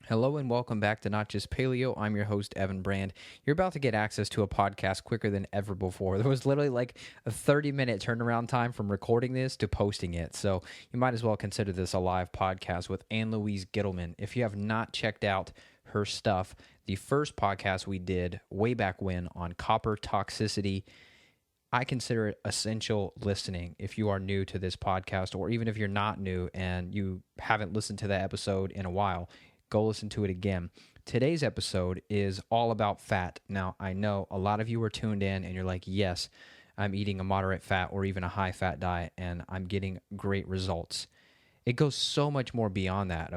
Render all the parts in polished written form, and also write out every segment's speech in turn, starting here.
Hello and welcome back to Not Just Paleo. I'm your host, Evan Brand. You're about to get access to a podcast quicker than ever before. There was literally like a 30-minute turnaround time from recording this to posting it. So you might as well consider this a live podcast with Louise Gittleman. If you have not checked out her stuff, the first podcast we did way back when on copper toxicity, I consider it essential listening if you are new to this podcast, or even if you're not new and you haven't listened to that episode in a while. Go listen to it again. Today's episode is all about fat. Now, I know a lot of you are tuned in and you're like, yes, I'm eating a moderate fat or even a high fat diet and I'm getting great results. It goes so much more beyond that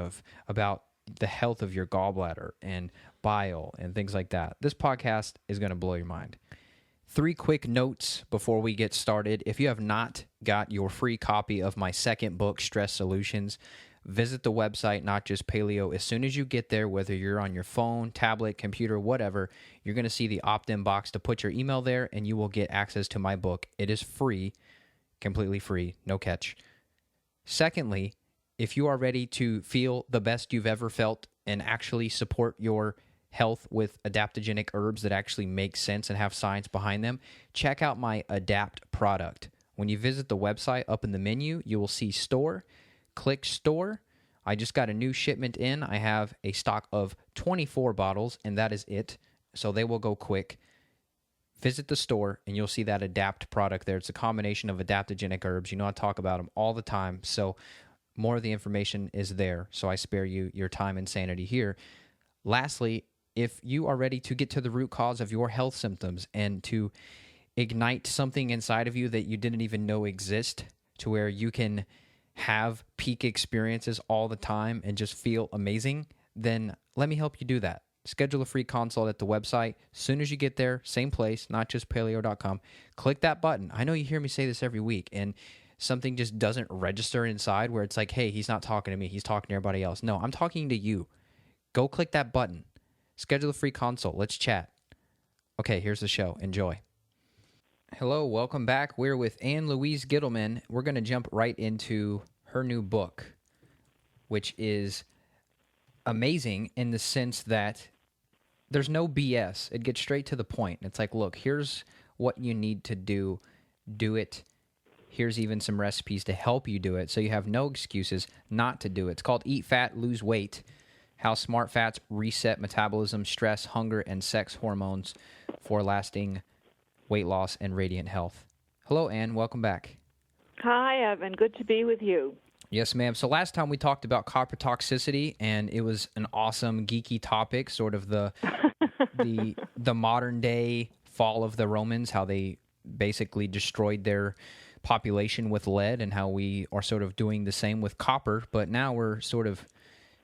about the health of your gallbladder and bile and things like that. This podcast is going to blow your mind. 3 quick notes before we get started. If you have not got your free copy of my second book, Stress Solutions, visit the website, Not Just Paleo. As soon as you get there, whether you're on your phone, tablet, computer, whatever, you're going to see the opt-in box to put your email there, and you will get access to my book. It is free, completely free, no catch. Secondly, if you are ready to feel the best you've ever felt and actually support your health with adaptogenic herbs that actually make sense and have science behind them, check out my Adapt product. When you visit the website, up in the menu, you will see Store. Click Store. I just got a new shipment in. I have a stock of 24 bottles, and that is it. So they will go quick. Visit the store, and you'll see that Adapt product there. It's a combination of adaptogenic herbs. You know I talk about them all the time, so more of the information is there, so I spare you your time and sanity here. Lastly, if you are ready to get to the root cause of your health symptoms and to ignite something inside of you that you didn't even know exist, to where you can have peak experiences all the time and just feel amazing, then let me help you do that. Schedule a free consult at the website. As soon as you get there, same place, notjustpaleo.com. Click that button. I know you hear me say this every week, and something just doesn't register inside where it's like, hey, he's not talking to me. He's talking to everybody else. No, I'm talking to you. Go click that button. Schedule a free consult. Let's chat. Okay, here's the show. Enjoy. Hello, welcome back. We're with Louise Gittleman. We're going to jump right into her new book, which is amazing in the sense that there's no BS. It gets straight to the point. It's like, look, here's what you need to do. Do it. Here's even some recipes to help you do it, so you have no excuses not to do it. It's called Eat Fat, Lose Weight: How Smart Fats Reset Metabolism, Stress, Hunger, and Sex Hormones for Lasting Weight Loss and Radiant Health. Hello, Ann. Welcome back. Hi, Evan. Good to be with you. Yes, ma'am. So last time we talked about copper toxicity, and it was an awesome, geeky topic, sort of the modern day fall of the Romans, how they basically destroyed their population with lead, and how we are sort of doing the same with copper. But now we're sort of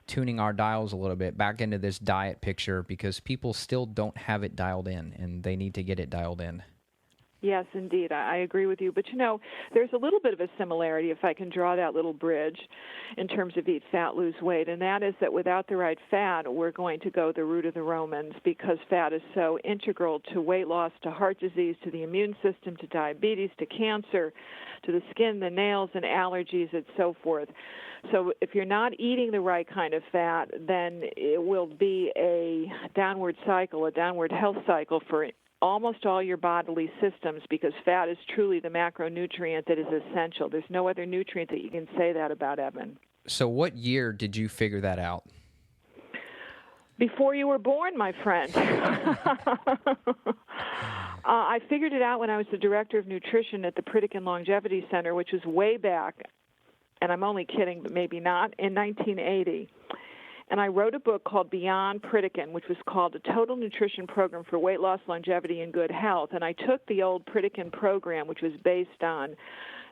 tuning our dials a little bit back into this diet picture because people still don't have it dialed in, and they need to get it dialed in. Yes, indeed. I agree with you. But, there's a little bit of a similarity, if I can draw that little bridge, in terms of eat fat, lose weight, and that is that without the right fat, we're going to go the route of the Romans, because fat is so integral to weight loss, to heart disease, to the immune system, to diabetes, to cancer, to the skin, the nails, and allergies, and so forth. So if you're not eating the right kind of fat, then it will be a downward cycle, a downward health cycle for almost all your bodily systems, because fat is truly the macronutrient that is essential. There's no other nutrient that you can say that about, Evan. So what year did you figure that out? Before you were born, my friend. I figured it out when I was the director of nutrition at the Pritikin Longevity Center, which was way back, and I'm only kidding, but maybe not, in 1980. And I wrote a book called Beyond Pritikin, which was called A Total Nutrition Program for Weight Loss, Longevity, and Good Health. And I took the old Pritikin program, which was based on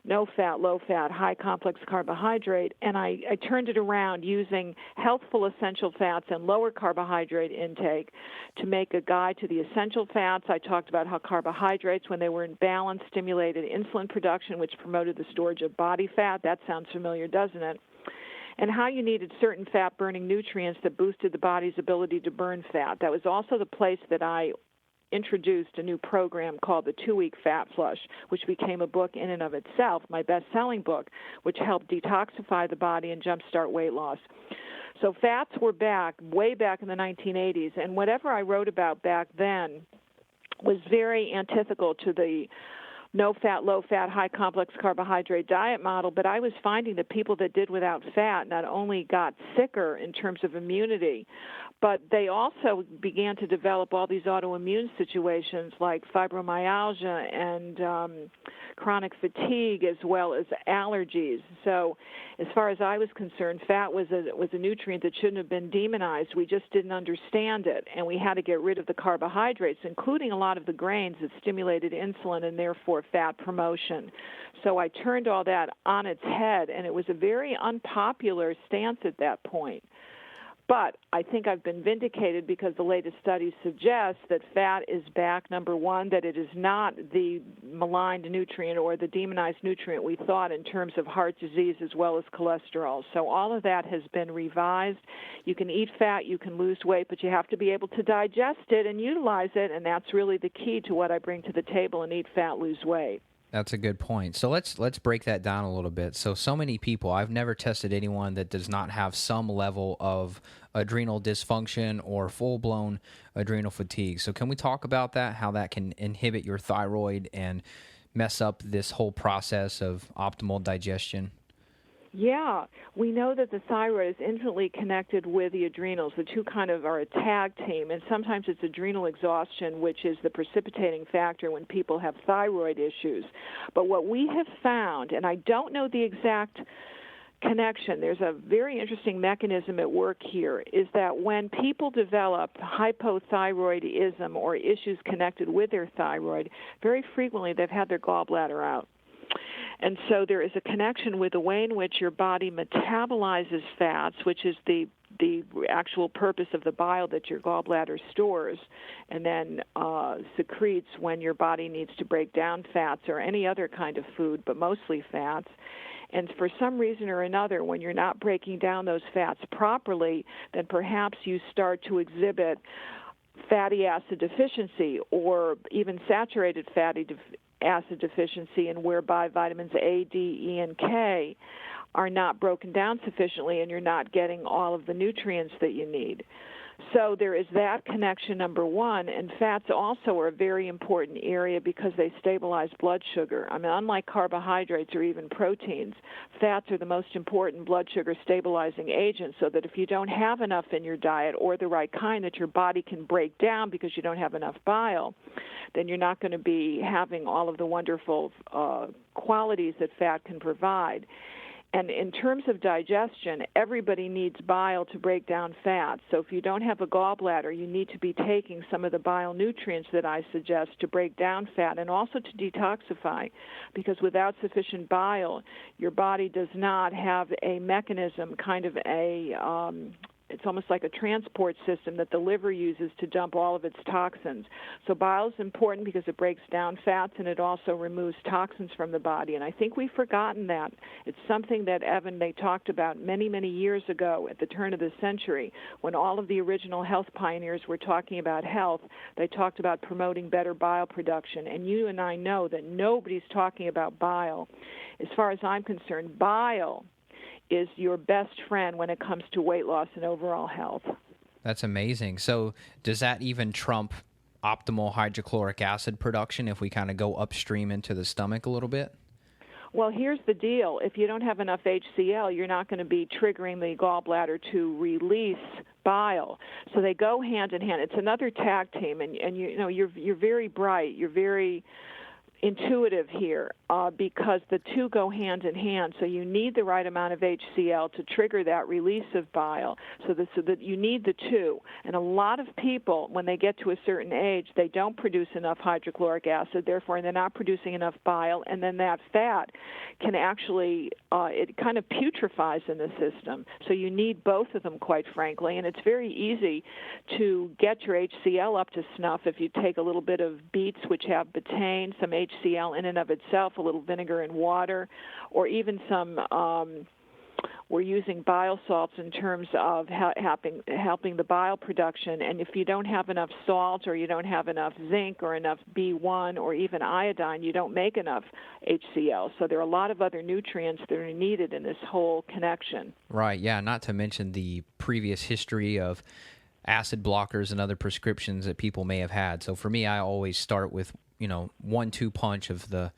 no fat, low fat, high complex carbohydrate, and I turned it around using healthful essential fats and lower carbohydrate intake to make a guide to the essential fats. I talked about how carbohydrates, when they were in balance, stimulated insulin production, which promoted the storage of body fat. That sounds familiar, doesn't it? And how you needed certain fat-burning nutrients that boosted the body's ability to burn fat. That was also the place that I introduced a new program called the 2-Week Fat Flush, which became a book in and of itself, my best-selling book, which helped detoxify the body and jumpstart weight loss. So fats were back, way back in the 1980s, and whatever I wrote about back then was very antithetical to the no-fat, low-fat, high-complex carbohydrate diet model, but I was finding that people that did without fat not only got sicker in terms of immunity, but they also began to develop all these autoimmune situations like fibromyalgia and chronic fatigue, as well as allergies. So as far as I was concerned, fat was a nutrient that shouldn't have been demonized. We just didn't understand it, and we had to get rid of the carbohydrates, including a lot of the grains that stimulated insulin and therefore fat promotion. So I turned all that on its head, and it was a very unpopular stance at that point. But I think I've been vindicated because the latest studies suggest that fat is back, number one, that it is not the maligned nutrient or the demonized nutrient we thought in terms of heart disease as well as cholesterol. So all of that has been revised. You can eat fat, you can lose weight, but you have to be able to digest it and utilize it, and that's really the key to what I bring to the table in Eat Fat, Lose Weight. That's a good point. So let's break that down a little bit. So many people, I've never tested anyone that does not have some level of adrenal dysfunction or full-blown adrenal fatigue. So can we talk about that, how that can inhibit your thyroid and mess up this whole process of optimal digestion? Yeah, we know that the thyroid is intimately connected with the adrenals. The two kind of are a tag team, and sometimes it's adrenal exhaustion, which is the precipitating factor when people have thyroid issues. But what we have found, and I don't know the exact connection, there's a very interesting mechanism at work here, is that when people develop hypothyroidism or issues connected with their thyroid, very frequently they've had their gallbladder out. And so there is a connection with the way in which your body metabolizes fats, which is the actual purpose of the bile that your gallbladder stores and then secretes when your body needs to break down fats or any other kind of food, but mostly fats. And for some reason or another, when you're not breaking down those fats properly, then perhaps you start to exhibit fatty acid deficiency or even saturated fatty acid deficiency, and whereby vitamins A, D, E, and K are not broken down sufficiently and you're not getting all of the nutrients that you need. So there is that connection, number one, and fats also are a very important area because they stabilize blood sugar. I mean, unlike carbohydrates or even proteins, fats are the most important blood sugar stabilizing agent, so that if you don't have enough in your diet or the right kind that your body can break down because you don't have enough bile, then you're not going to be having all of the wonderful qualities that fat can provide. And in terms of digestion, everybody needs bile to break down fat. So if you don't have a gallbladder, you need to be taking some of the bile nutrients that I suggest to break down fat and also to detoxify, because without sufficient bile, your body does not have a mechanism, kind of it's almost like a transport system that the liver uses to dump all of its toxins. So bile is important because it breaks down fats and it also removes toxins from the body. And I think we've forgotten that. It's something that, Evan, they talked about many, many years ago at the turn of the century when all of the original health pioneers were talking about health. They talked about promoting better bile production. And you and I know that nobody's talking about bile. As far as I'm concerned, bile is your best friend when it comes to weight loss and overall health. That's amazing. So does that even trump optimal hydrochloric acid production if we kind of go upstream into the stomach a little bit? Well, here's the deal. If you don't have enough HCl, you're not going to be triggering the gallbladder to release bile. So they go hand in hand. It's another tag team, and you know you're very bright. You're very intuitive here because the two go hand in hand. So you need the right amount of HCl to trigger that release of bile, so that you need the two. And a lot of people, when they get to a certain age, they don't produce enough hydrochloric acid, therefore they're not producing enough bile, and then that fat can actually, it kind of putrefies in the system. So you need both of them, quite frankly, and it's very easy to get your HCl up to snuff if you take a little bit of beets, which have betaine, some HCl in and of itself, a little vinegar and water, or even some we're using bile salts in terms of helping the bile production. And if you don't have enough salt or you don't have enough zinc or enough B1 or even iodine, you don't make enough HCl. So there are a lot of other nutrients that are needed in this whole connection. Right, yeah, not to mention the previous history of acid blockers and other prescriptions that people may have had. So for me, I always start with, 1-2 punch of the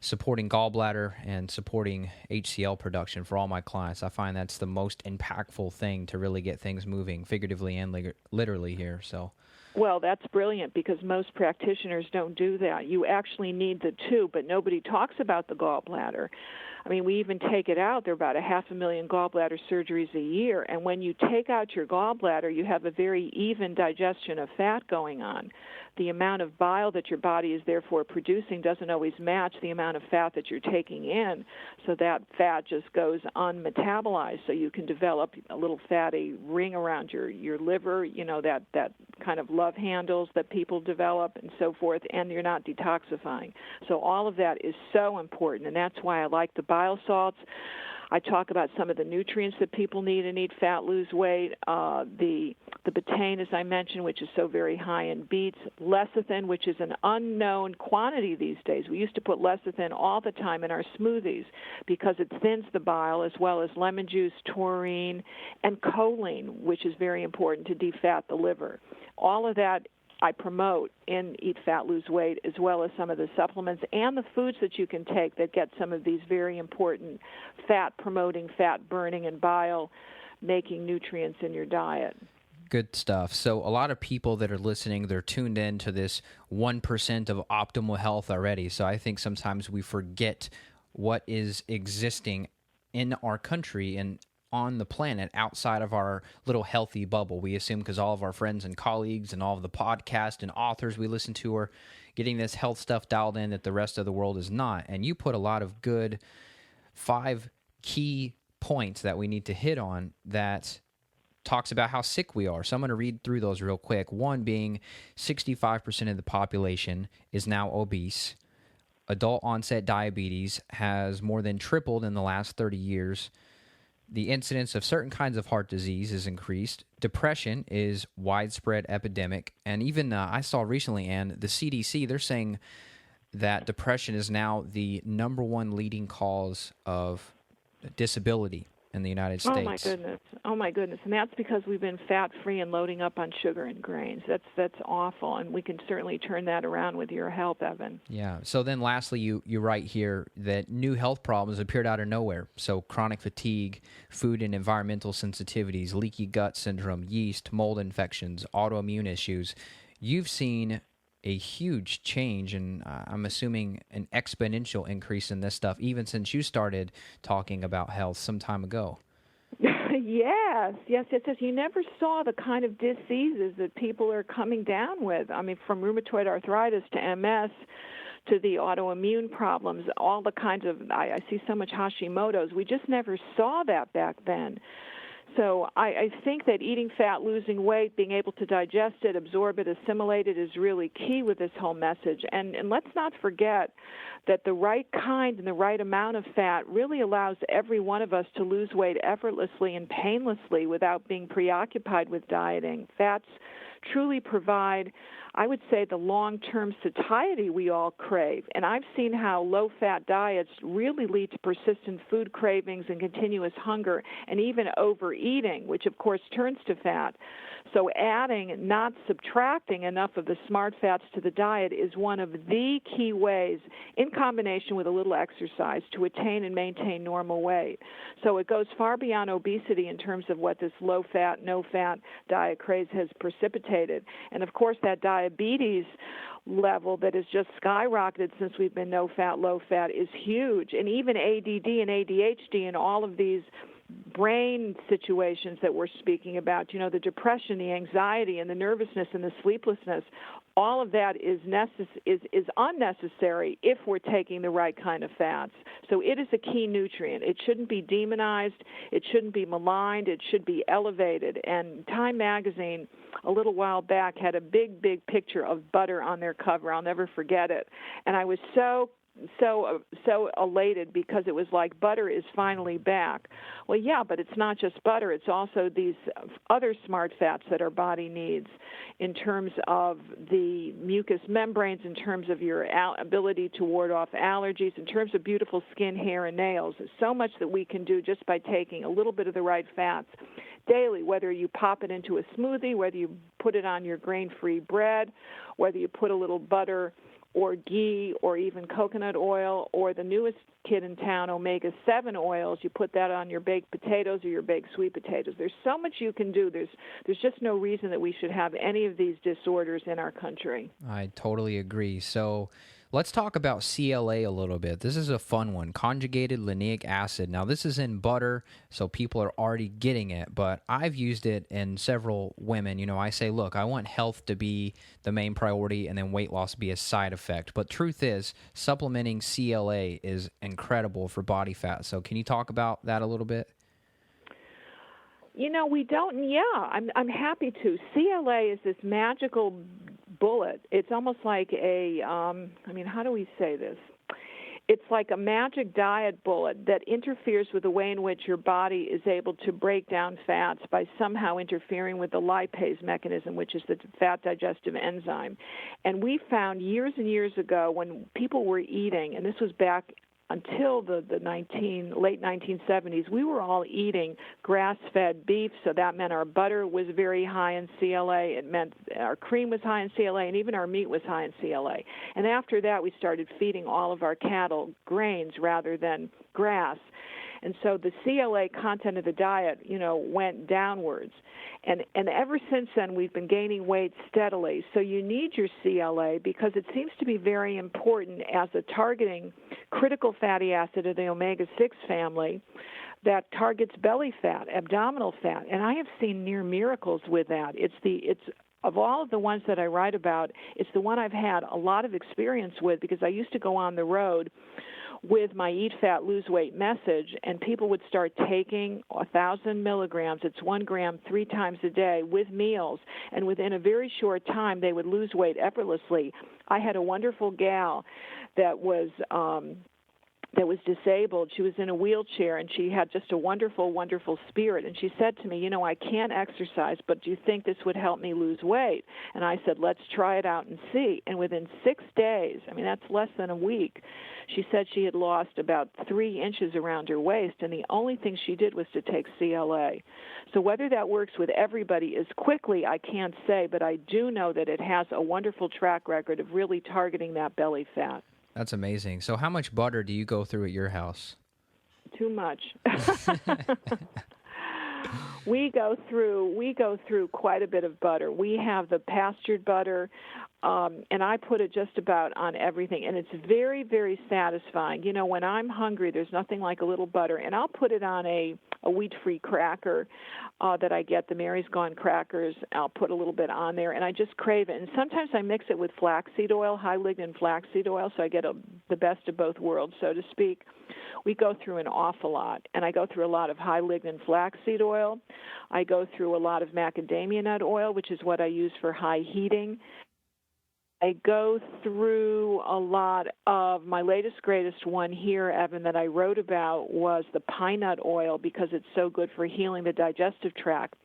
supporting gallbladder and supporting HCl production for all my clients. I find that's the most impactful thing to really get things moving, figuratively and literally here. So, well, that's brilliant because most practitioners don't do that. You actually need the two, but nobody talks about the gallbladder. I mean, we even take it out. There are about 500,000 gallbladder surgeries a year, and when you take out your gallbladder, you have a very even digestion of fat going on. The amount of bile that your body is therefore producing doesn't always match the amount of fat that you're taking in, so that fat just goes unmetabolized, so you can develop a little fatty ring around your liver, that kind of love handles that people develop and so forth, and you're not detoxifying. So all of that is so important, and that's why I like the bile salts. I talk about some of the nutrients that people need and eat fat, lose weight. The betaine, as I mentioned, which is so very high in beets. Lecithin, which is an unknown quantity these days. We used to put lecithin all the time in our smoothies because it thins the bile, as well as lemon juice, taurine, and choline, which is very important to defat the liver. All of that I promote in Eat Fat, Lose Weight, as well as some of the supplements and the foods that you can take that get some of these very important fat-promoting, fat-burning, and bile-making nutrients in your diet. Good stuff. So a lot of people that are listening, they're tuned in to this 1% of optimal health already. So I think sometimes we forget what is existing in our country and on the planet outside of our little healthy bubble. We assume because all of our friends and colleagues and all of the podcasts and authors we listen to are getting this health stuff dialed in that the rest of the world is not. And you put a lot of good 5 key points that we need to hit on that talks about how sick we are. So I'm going to read through those real quick. One being 65% of the population is now obese. Adult onset diabetes has more than tripled in the last 30 years. The incidence of certain kinds of heart disease is increased. Depression is widespread epidemic. And even I saw recently, Ann, the CDC, they're saying that depression is now the number 1 leading cause of disability in the United States. Oh my goodness. And that's because we've been fat-free and loading up on sugar and grains. That's awful, and we can certainly turn that around with your help, Evan. Yeah. So then lastly, you write here that new health problems appeared out of nowhere. So chronic fatigue, food and environmental sensitivities, leaky gut syndrome, yeast, mold infections, autoimmune issues. You've seen a huge change, and I'm assuming an exponential increase in this stuff, even since you started talking about health some time ago. Yes. You never saw the kind of diseases that people are coming down with. I mean, from rheumatoid arthritis to MS to the autoimmune problems, all the kinds of, I see so much Hashimoto's. We just never saw that back then. So I think that eating fat, losing weight, being able to digest it, absorb it, assimilate it is really key with this whole message. And let's not forget that the right kind and the right amount of fat really allows every one of us to lose weight effortlessly and painlessly without being preoccupied with dieting. Fats truly provide, I would say, the long-term satiety we all crave. And I've seen how low-fat diets really lead to persistent food cravings and continuous hunger and even overeating, which, of course, turns to fat. So adding, not subtracting enough of the smart fats to the diet is one of the key ways, in combination with a little exercise, to attain and maintain normal weight. So it goes far beyond obesity in terms of what this low-fat, no-fat diet craze has precipitated. And, of course, that diabetes level that has just skyrocketed since we've been no-fat, low-fat is huge. And even ADD and ADHD and all of these brain situations that we're speaking about, the depression, the anxiety, and the nervousness and the sleeplessness, all of that is unnecessary if we're taking the right kind of fats. So it is a key nutrient. It shouldn't be demonized. It shouldn't be maligned. It should be elevated. And Time magazine, a little while back, had a big picture of butter on their cover. I'll never forget it. And I was so so elated because it was like butter is finally back. Well, yeah, but it's not just butter. It's also these other smart fats that our body needs in terms of the mucous membranes, in terms of your ability to ward off allergies, in terms of beautiful skin, hair, and nails. There's so much that we can do just by taking a little bit of the right fats daily, whether you pop it into a smoothie, whether you put it on your grain-free bread, whether you put a little butter or ghee or even coconut oil, or the newest kid in town, omega-7 oils. You put that on your baked potatoes or your baked sweet potatoes. There's so much you can do. There's just no reason that we should have any of these disorders in our country. I totally agree. So let's talk about CLA a little bit. This is a fun one, conjugated linoleic acid. Now, this is in butter, so people are already getting it, but I've used it in several women. You know, I say, look, I want health to be the main priority and then weight loss be a side effect. But truth is, supplementing CLA is incredible for body fat. So can you talk about that a little bit? You know, we don't. Yeah, I'm happy to. CLA is this magical bullet. It's almost like a. How do we say this? It's like a magic diet bullet that interferes with the way in which your body is able to break down fats by somehow interfering with the lipase mechanism, which is the fat digestive enzyme. And we found years and years ago when people were eating, and this was back until the late 1970s, we were all eating grass-fed beef, so that meant our butter was very high in CLA. It meant our cream was high in CLA, and even our meat was high in CLA. And after that, we started feeding all of our cattle grains rather than grass. And so the CLA content of the diet, went downwards. And ever since then, we've been gaining weight steadily. So you need your CLA because it seems to be very important as a targeting critical fatty acid of the omega-6 family that targets belly fat, abdominal fat. And I have seen near miracles with that. It's of all of the ones that I write about, it's the one I've had a lot of experience with because I used to go on the road with my Eat Fat, Lose Weight message, and people would start taking 1,000 milligrams, it's 1 gram 3 times a day, with meals, and within a very short time, they would lose weight effortlessly. I had a wonderful gal that was disabled. She was in a wheelchair, and she had just a wonderful, wonderful spirit. And she said to me, I can't exercise, but do you think this would help me lose weight? And I said, let's try it out and see. And within 6 days, that's less than a week, she said she had lost about 3 inches around her waist, and the only thing she did was to take CLA. So whether that works with everybody as quickly, I can't say, but I do know that it has a wonderful track record of really targeting that belly fat. That's amazing. So how much butter do you go through at your house? Too much. We go through quite a bit of butter. We have the pastured butter, and I put it just about on everything, and it's very, very satisfying. When I'm hungry, there's nothing like a little butter, and I'll put it on a wheat-free cracker that I get, the Mary's Gone crackers. I'll put a little bit on there, and I just crave it. And sometimes I mix it with flaxseed oil, high lignin flaxseed oil, so I get the best of both worlds, so to speak. We go through an awful lot, and I go through a lot of high lignin flaxseed oil. I go through a lot of macadamia nut oil, which is what I use for high heating. I go through a lot of my latest, greatest one here, Evan, that I wrote about was the pine nut oil because it's so good for healing the digestive tract.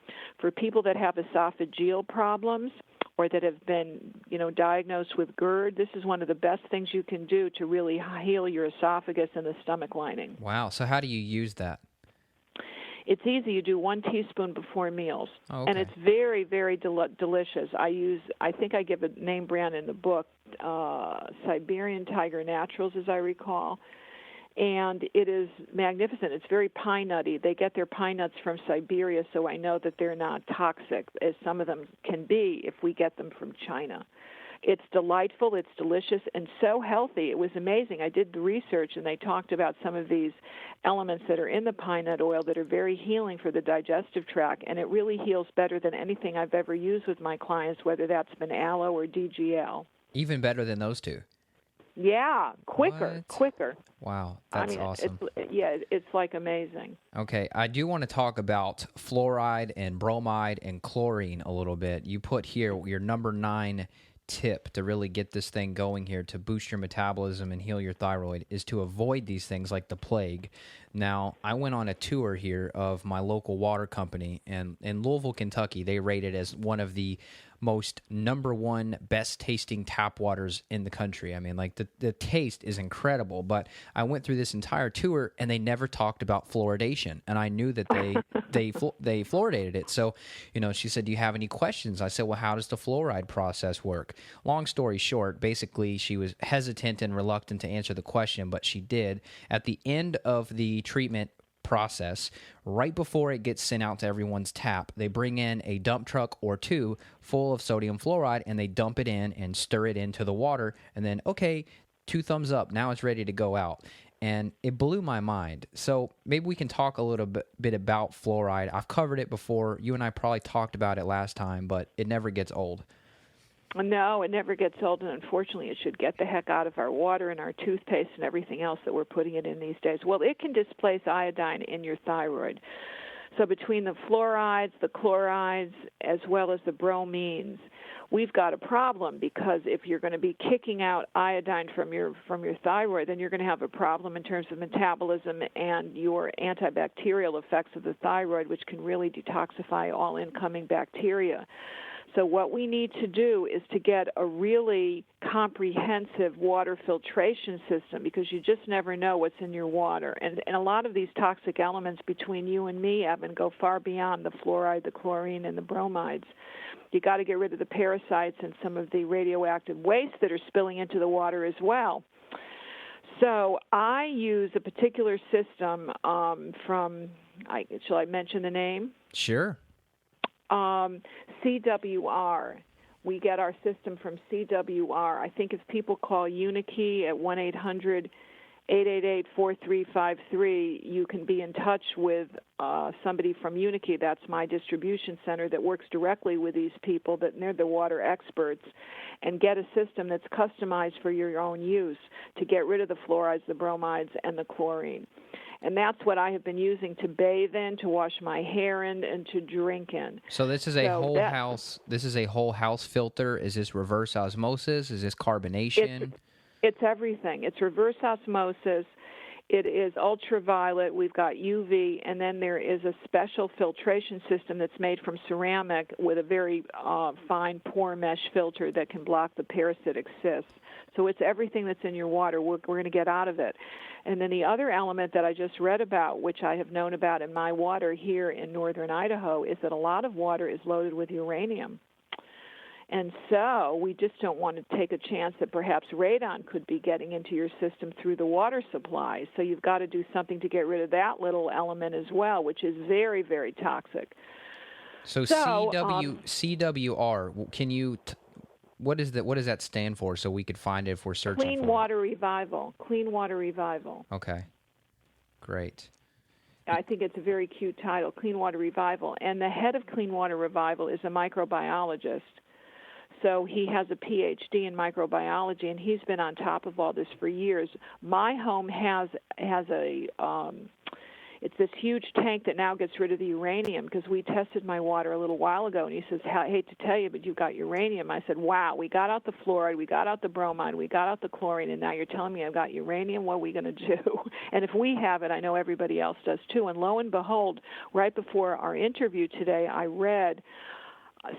For people that have esophageal problems or that have been, diagnosed with GERD, this is one of the best things you can do to really heal your esophagus and the stomach lining. Wow. So how do you use that? It's easy. You do 1 teaspoon before meals, okay. And it's very, very delicious. I think I give a name brand in the book, Siberian Tiger Naturals, as I recall, and it is magnificent. It's very pine nutty. They get their pine nuts from Siberia, so I know that they're not toxic, as some of them can be if we get them from China. It's delightful, it's delicious, and so healthy. It was amazing. I did the research, and they talked about some of these elements that are in the pine nut oil that are very healing for the digestive tract, and it really heals better than anything I've ever used with my clients, whether that's been aloe or DGL. Even better than those two? Yeah, quicker. Wow, that's awesome. It's like amazing. Okay, I do want to talk about fluoride and bromide and chlorine a little bit. You put here your number 9 tip to really get this thing going here to boost your metabolism and heal your thyroid is to avoid these things like the plague. Now, I went on a tour here of my local water company, and in Louisville, Kentucky, they rate it as one of the most #1 best tasting tap waters in the country. I mean, like the taste is incredible, but I went through this entire tour and they never talked about fluoridation, and I knew that they fluoridated it. So, she said, "Do you have any questions?" I said, "Well, how does the fluoride process work?" Long story short, basically she was hesitant and reluctant to answer the question, but she did. At the end of the treatment process, right before it gets sent out to everyone's tap, they bring in a dump truck or two full of sodium fluoride, and they dump it in and stir it into the water, and then, okay, 2 thumbs up, now it's ready to go out. And it blew my mind. So maybe we can talk a little bit about fluoride. I've covered it before. You and I probably talked about it last time, but it never gets old. No, it never gets old, and unfortunately it should get the heck out of our water and our toothpaste and everything else that we're putting it in these days. Well, it can displace iodine in your thyroid. So between the fluorides, the chlorides, as well as the bromines, we've got a problem, because if you're going to be kicking out iodine from your thyroid, then you're going to have a problem in terms of metabolism and your antibacterial effects of the thyroid, which can really detoxify all incoming bacteria. So what we need to do is to get a really comprehensive water filtration system, because you just never know what's in your water. And a lot of these toxic elements between you and me, Evan, go far beyond the fluoride, the chlorine, and the bromides. You got to get rid of the parasites and some of the radioactive waste that are spilling into the water as well. So I use a particular system shall I mention the name? Sure. CWR. We get our system from CWR. I think if people call Unikey at 1-800-888-4353, you can be in touch with somebody from Unikey. That's my distribution center that works directly with these people, that they're the water experts, and get a system that's customized for your own use to get rid of the fluorides, the bromides, and the chlorine. And that's what I have been using to bathe in, to wash my hair in, and to drink in. So this is a whole house. This is a whole house filter. Is this reverse osmosis? Is this carbonation? It's everything. It's reverse osmosis. It is ultraviolet. We've got UV, and then there is a special filtration system that's made from ceramic with a very fine pore mesh filter that can block the parasitic cysts. So it's everything that's in your water. We're going to get out of it. And then the other element that I just read about, which I have known about in my water here in northern Idaho, is that a lot of water is loaded with uranium. And so we just don't want to take a chance that perhaps radon could be getting into your system through the water supply. So you've got to do something to get rid of that little element as well, which is very, very toxic. So CWR, can you... What does that stand for, so we could find it if we're searching for it? Clean Water Revival. Clean Water Revival. Okay. Great. I think it's a very cute title, Clean Water Revival. And the head of Clean Water Revival is a microbiologist. So he has a PhD in microbiology, and he's been on top of all this for years. My home has it's this huge tank that now gets rid of the uranium, because we tested my water a little while ago, and he says, I hate to tell you, but you've got uranium. I said, wow, we got out the fluoride, we got out the bromide, we got out the chlorine, and now you're telling me I've got uranium? What are we going to do? And if we have it, I know everybody else does too. And lo and behold, right before our interview today, I read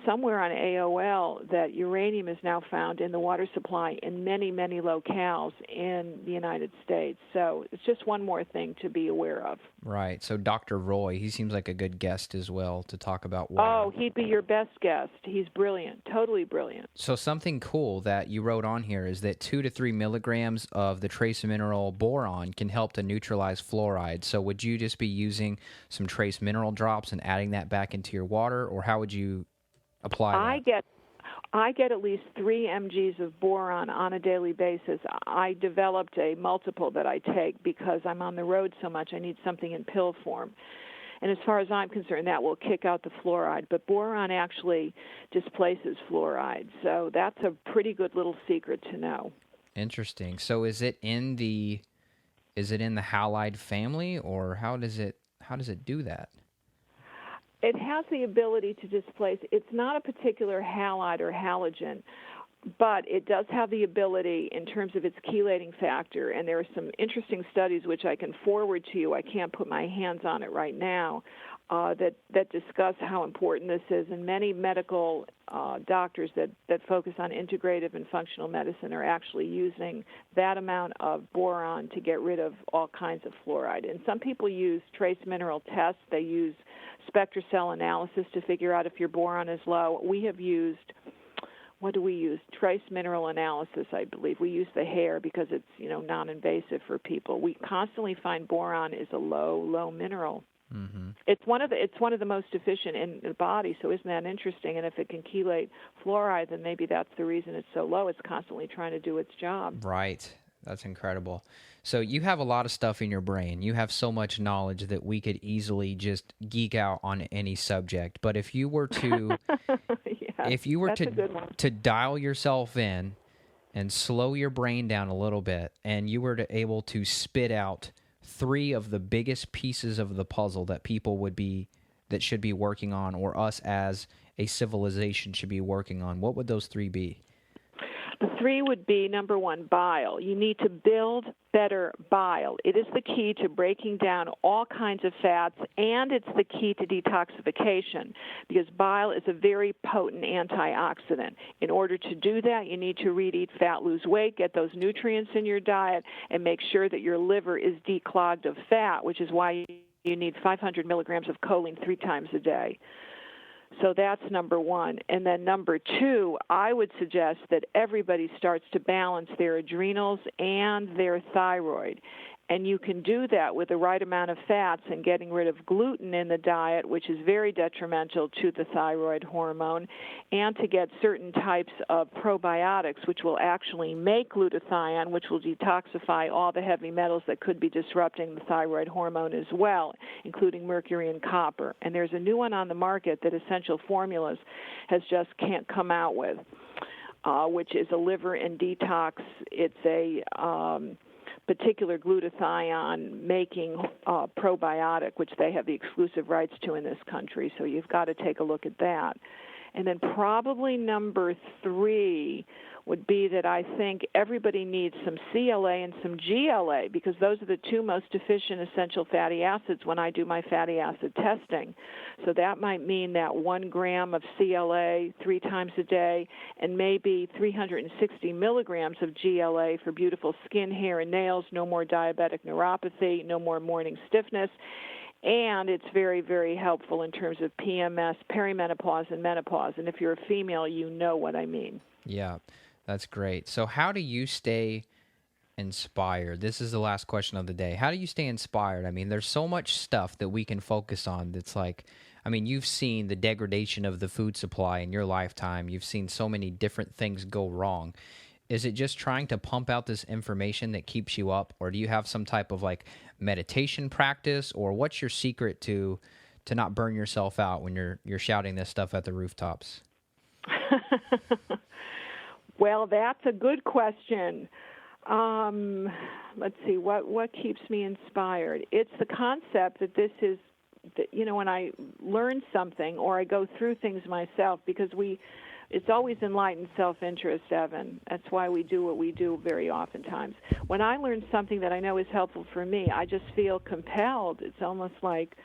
somewhere on AOL that uranium is now found in the water supply in many, many locales in the United States. So it's just one more thing to be aware of. Right. So Dr. Roy, he seems like a good guest as well to talk about water. Oh, he'd be your best guest. He's brilliant, totally brilliant. So something cool that you wrote on here is that 2 to 3 milligrams of the trace mineral boron can help to neutralize fluoride. So would you just be using some trace mineral drops and adding that back into your water, or how would you apply that? I get at least 3 mgs of boron on a daily basis. I developed a multiple that I take because I'm on the road so much. I need something in pill form. And as far as I'm concerned, that will kick out the fluoride. But boron actually displaces fluoride. So that's a pretty good little secret to know. Interesting. So is it in the halide family, or how does it do that? It has the ability to displace. It's not a particular halide or halogen. But it does have the ability in terms of its chelating factor, and there are some interesting studies which I can forward to you. I can't put my hands on it right now, that discuss how important this is. And many medical doctors that focus on integrative and functional medicine are actually using that amount of boron to get rid of all kinds of fluoride. And some people use trace mineral tests. They use spectrocell analysis to figure out if your boron is low. We have used... What do we use? Trace mineral analysis, I believe. We use the hair because it's, non-invasive for people. We constantly find boron is a low mineral. Mm-hmm. It's one of the most efficient in the body. So isn't that interesting? And if it can chelate fluoride, then maybe that's the reason it's so low. It's constantly trying to do its job. Right. That's incredible. So you have a lot of stuff in your brain. You have so much knowledge that we could easily just geek out on any subject. But if you were to, to dial yourself in and slow your brain down a little bit, and you were able to spit out 3 of the biggest pieces of the puzzle that that should be working on, or us as a civilization should be working on, what would those 3 be? The 3 would be, number 1, bile. You need to build better bile. It is the key to breaking down all kinds of fats, and it's the key to detoxification, because bile is a very potent antioxidant. In order to do that, you need to read, eat fat, lose weight, get those nutrients in your diet, and make sure that your liver is declogged of fat, which is why you need 500 milligrams of choline 3 times a day. So that's number 1. And then number 2, I would suggest that everybody starts to balance their adrenals and their thyroid. And you can do that with the right amount of fats and getting rid of gluten in the diet, which is very detrimental to the thyroid hormone, and to get certain types of probiotics, which will actually make glutathione, which will detoxify all the heavy metals that could be disrupting the thyroid hormone as well, including mercury and copper. And there's a new one on the market that Essential Formulas has just can't come out with, which is a liver and detox. It's a particular glutathione making probiotic, which they have the exclusive rights to in this country. So you've got to take a look at that. And then probably number 3 would be that I think everybody needs some CLA and some GLA, because those are the 2 most efficient essential fatty acids when I do my fatty acid testing. So that might mean that 1 gram of CLA 3 times a day, and maybe 360 milligrams of GLA for beautiful skin, hair, and nails, no more diabetic neuropathy, no more morning stiffness. And it's very, very helpful in terms of PMS, perimenopause, and menopause. And if you're a female, you know what I mean. Yeah, that's great. So how do you stay inspired? This is the last question of the day. How do you stay inspired? I mean, there's so much stuff that we can focus on that's like, I mean, you've seen the degradation of the food supply in your lifetime. You've seen so many different things go wrong. Is it just trying to pump out this information that keeps you up, or do you have some type of like meditation practice, or what's your secret to not burn yourself out when you're shouting this stuff at the rooftops? Well, that's a good question. Let's see, what keeps me inspired? It's the concept that this is, when I learn something or I go through things myself, because it's always enlightened self-interest, Evan. That's why we do what we do very oftentimes. When I learn something that I know is helpful for me, I just feel compelled. It's almost like,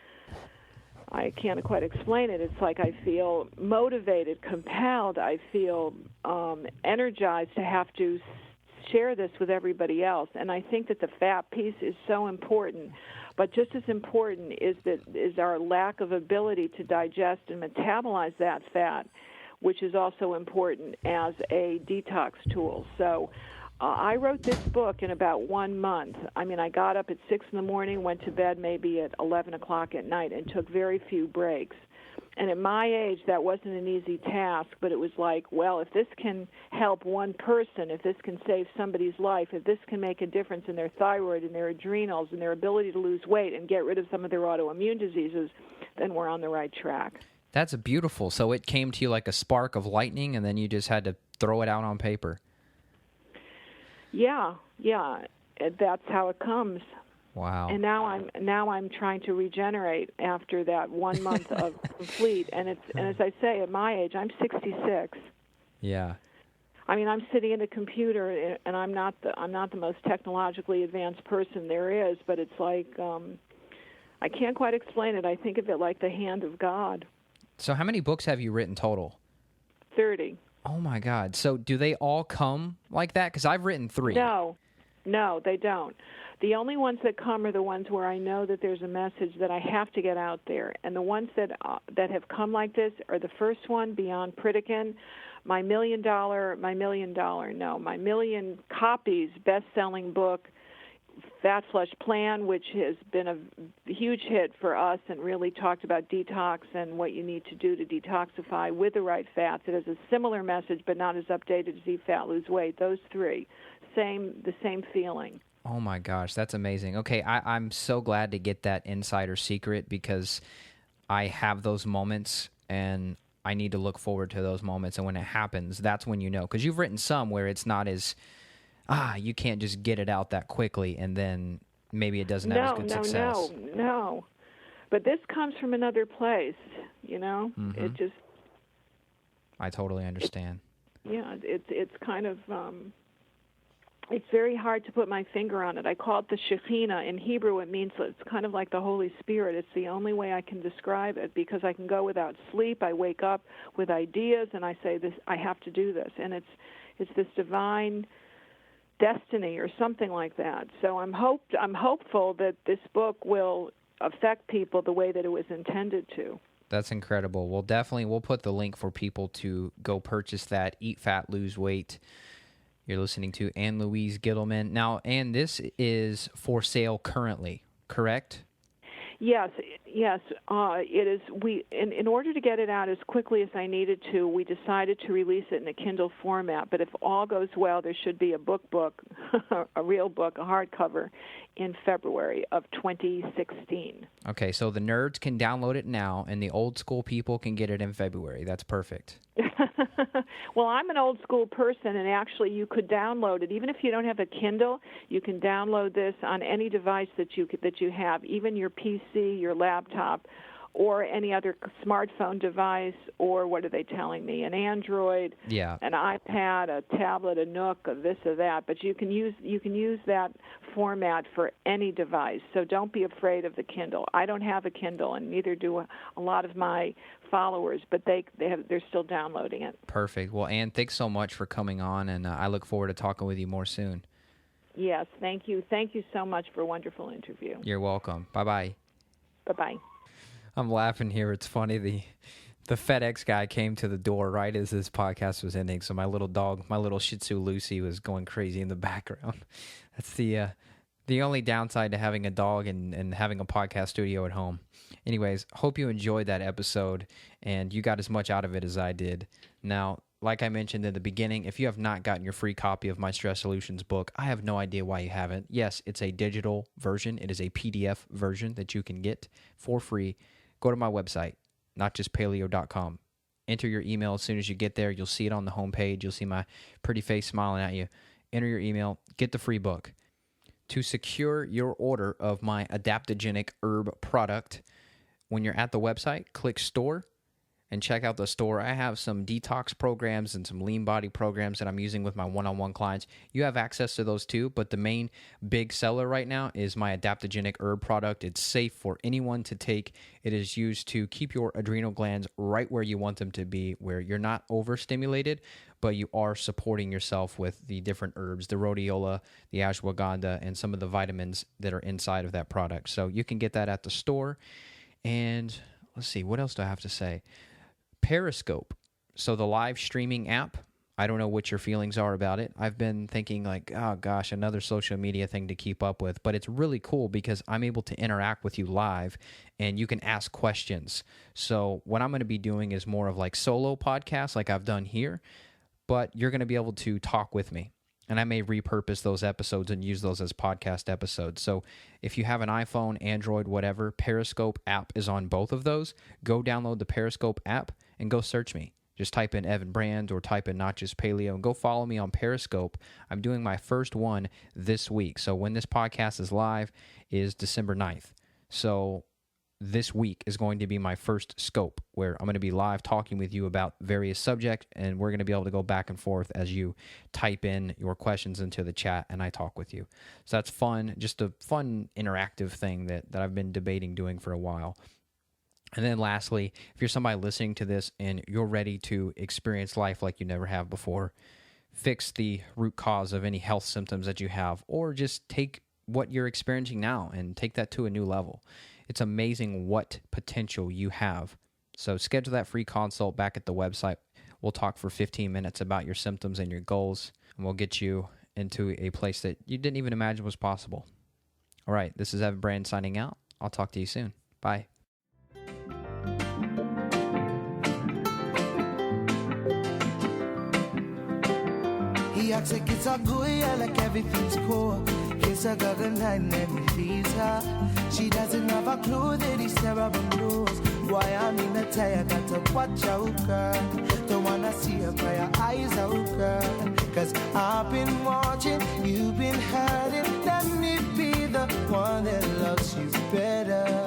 I can't quite explain it. It's like I feel motivated, compelled. I feel energized to have to share this with everybody else. And I think that the fat piece is so important. But just as important is our lack of ability to digest and metabolize that fat, which is also important as a detox tool. So I wrote this book in about 1 month. I mean, I got up at 6 in the morning, went to bed maybe at 11 o'clock at night, and took very few breaks. And at my age, that wasn't an easy task, but it was like, well, if this can help one person, if this can save somebody's life, if this can make a difference in their thyroid and their adrenals and their ability to lose weight and get rid of some of their autoimmune diseases, then we're on the right track. That's beautiful. So it came to you like a spark of lightning, and then you just had to throw it out on paper. Yeah. That's how it comes. Wow. And now I'm trying to regenerate after that 1 month of complete. And as I say, at my age, I'm 66. Yeah. I mean, I'm sitting at a computer, and I'm not the most technologically advanced person there is, but it's like I can't quite explain it. I think of it like the hand of God. So how many books have you written total? 30. Oh, my God. So do they all come like that? Because I've written 3. No, they don't. The only ones that come are the ones where I know that there's a message that I have to get out there. And the ones that have come like this are the first one, Beyond Pritikin, my million copies best-selling book, Fat Flush Plan, which has been a huge hit for us and really talked about detox and what you need to do to detoxify with the right fats. It has a similar message, but not as updated as Eat Fat, Lose Weight. Those 3, the same feeling. Oh, my gosh. That's amazing. Okay, I'm so glad to get that insider secret because I have those moments, and I need to look forward to those moments. And when it happens, that's when you know. Because you've written some where it's not as... you can't just get it out that quickly, and then maybe it doesn't have as good success. No. But this comes from another place, you know? Mm-hmm. It just... I totally understand. It's kind of... it's very hard to put my finger on it. I call it the Shekhinah. In Hebrew, it means it's kind of like the Holy Spirit. It's the only way I can describe it because I can go without sleep. I wake up with ideas, and I say, "This, I have to do this." And it's this divine destiny or something like that. So I'm hopeful that this book will affect people the way that it was intended to. That's incredible. We'll put the link for people to go purchase that. Eat Fat, Lose Weight. You're listening to Louise Gittleman. Now, this is for sale currently, correct? Yes. It is. In order to get it out as quickly as I needed to, we decided to release it in a Kindle format. But if all goes well, there should be a book, a real book, a hardcover, in February of 2016. Okay, so the nerds can download it now, and the old school people can get it in February. That's perfect. Well, I'm an old school person, and actually you could download it. Even if you don't have a Kindle, you can download this on any device that you have, even your PC, your laptop, or any other smartphone device, or what are they telling me, an Android, an iPad, a tablet, a Nook, a this or that. But you can use that format for any device. So don't be afraid of the Kindle. I don't have a Kindle, and neither do a lot of my followers, but they're still downloading it. Perfect. Well, Ann, thanks so much for coming on, and I look forward to talking with you more soon. Yes, thank you. Thank you so much for a wonderful interview. You're welcome. Bye-bye. Bye-bye. I'm laughing here. It's funny. The FedEx guy came to the door right as this podcast was ending, so my little dog, my little Shih Tzu Lucy, was going crazy in the background. That's the only downside to having a dog and having a podcast studio at home. Anyways, hope you enjoyed that episode and you got as much out of it as I did. Now, like I mentioned in the beginning, if you have not gotten your free copy of my Stress Solutions book, I have no idea why you haven't. Yes, it's a digital version. It is a PDF version that you can get for free. Go to my website, notjustpaleo.com. Enter your email as soon as you get there. You'll see it on the homepage. You'll see my pretty face smiling at you. Enter your email. Get the free book. To secure your order of my adaptogenic herb product, when you're at the website, click store and check out the store. I have some detox programs and some lean body programs that I'm using with my one-on-one clients. You have access to those too, but the main big seller right now is my adaptogenic herb product. It's safe for anyone to take. It is used to keep your adrenal glands right where you want them to be, where you're not overstimulated, but you are supporting yourself with the different herbs, the rhodiola, the ashwagandha, and some of the vitamins that are inside of that product. So you can get that at the store. And let's see, what else do I have to say? Periscope, so the live streaming app. I don't know what your feelings are about it. I've been thinking like, oh gosh, another social media thing to keep up with, but it's really cool because I'm able to interact with you live and you can ask questions. So what I'm going to be doing is more of like solo podcasts like I've done here, but you're going to be able to talk with me. And I may repurpose those episodes and use those as podcast episodes. So if you have an iPhone, Android, whatever, Periscope app is on both of those. Go download the Periscope app and go search me. Just type in Evan Brand or type in Not Just Paleo and go follow me on Periscope. I'm doing my first one this week. So when this podcast is live is December 9th. So this week is going to be my first scope, where I'm going to be live talking with you about various subjects, and we're going to be able to go back and forth as you type in your questions into the chat and I talk with you. So that's fun, just a fun interactive thing that I've been debating doing for a while. And then lastly, if you're somebody listening to this and you're ready to experience life like you never have before, fix the root cause of any health symptoms that you have, or just take what you're experiencing now and take that to a new level. It's amazing what potential you have. So schedule that free consult back at the website. We'll talk for 15 minutes about your symptoms and your goals, and we'll get you into a place that you didn't even imagine was possible. All right, this is Evan Brand signing out. I'll talk to you soon. Bye. He acts like it's all good, yeah, like everything's cool. Kiss her, got a night, let me please her. She doesn't have a clue that he's terrible news. Why I'm in a tie, I got to watch out, girl. Don't wanna see her cry her eyes out, girl. Cause I've been watching, you've been hurting. Let me be the one that loves you better.